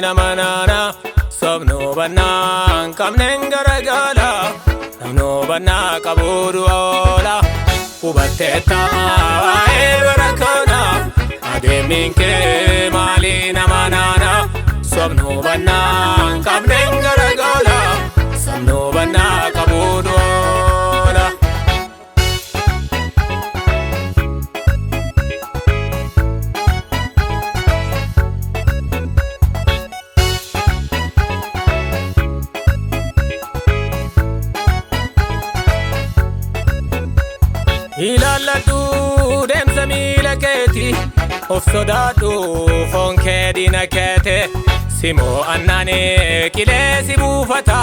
nama nana sobnu banaan qabneen garagala namnu banaa qabuudhu oola hubatteetta waa'ee barakana adeemiin kee maalii nama nana sobnu banaan qabneen garagala namnu banaa qabuudhu oola. Ilaalladhu deemsa miila keeti of sodaadhu foon kee diina keete simoo annaanee qilee si buufata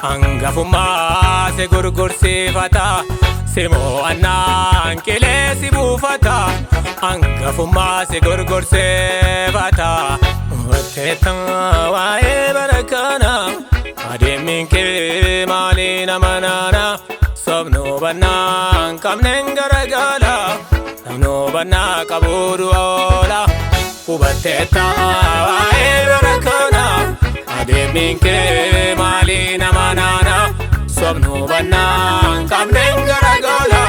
hangafummaa si gurgursiifata simoo annaan qilee si buufata hangafummaa si gurgursiifata watteetta waa'ee barakana adeemiin kee maalii nama nana sobnu banaan qabneen garagala namnu banaa qabuudhu oola hubatteetta waa'ee barakana adeemiin kee maalii nama nana sobnu banaan qabneen garagala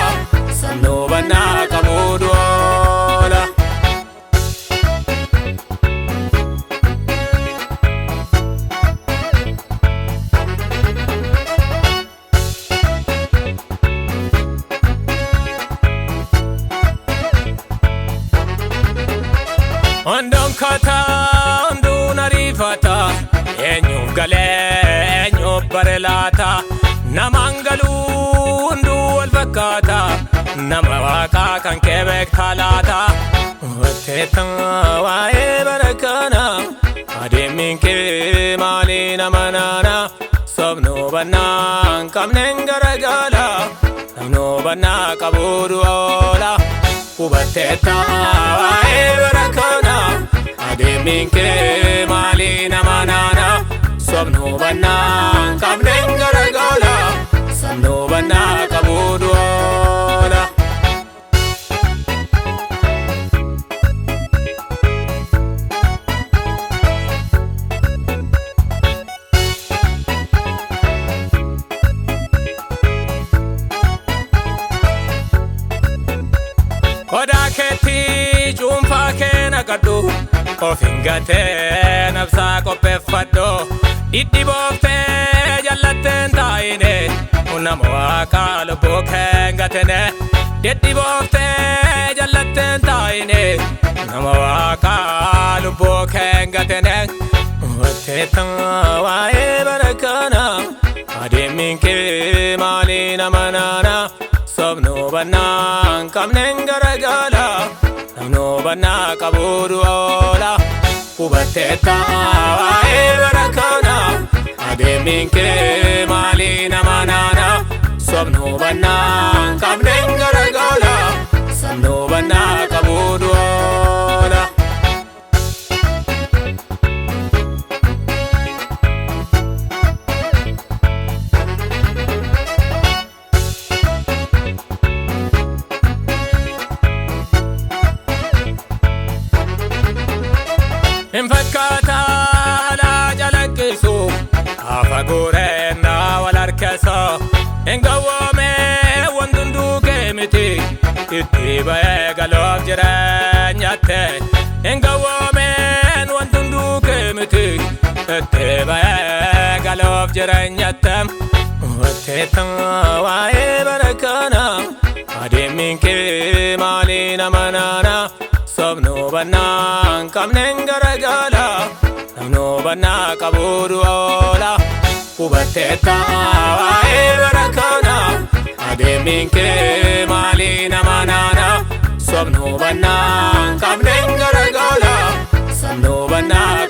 namnu banaa qabuudhu oola. Ondon kata ondun arifata eenyuuf galee eenyuuf barelaata namaan galuu hunduu wal fakkaata nama waaqaa kan kee beektaa laata watteetta waa'ee barakana adeemiin kee maalii nama nana sobnu banaan qabneen garagala namnu banaa qabuudhu oola hubatteetta waa'ee barakana adeemiin kee maalii nama nana sobnu banaan qabneen garagala namnu banaa qabuudhu oola. Kodaa keetti cuunfaa kee naqadhu of hin gatee nabsaa qopheeffadhu dhidhibooftee jallatteen taa'ine nama waaqaa lubbuu kee hin gatine dhidhibooftee jallatteen taa'ine nama waaqaa lubbuu kee hin gatine watteetta waa'ee barakana adeemiin kee maalii nama nana sobnu banaan qabneen garagala namnu banaa qabuudhu oola hubatteetta waa'ee barakana adeemiin kee maalii nama nana sobnu banaan qabneen garagala namnu banaa qabuudhu oola. Infakkaata alaa jalaqqisu hafa guureenna wal harkeessa hin gawwoome wantunduu kee miti itti ba'ee galoof jireenyatte hin gawwoomeen wantunduu kee miti itti ba'ee galoof jireenyatte watteetta waa'ee barakana adeemiin kee maalii nama nana sobnu banaan qabneen garagala namnu banaa qabuudhu oola hubatteetta waa'ee barakana adeemiin kee maalii nama nana sobnu banaan qabneen garagala namnu banaa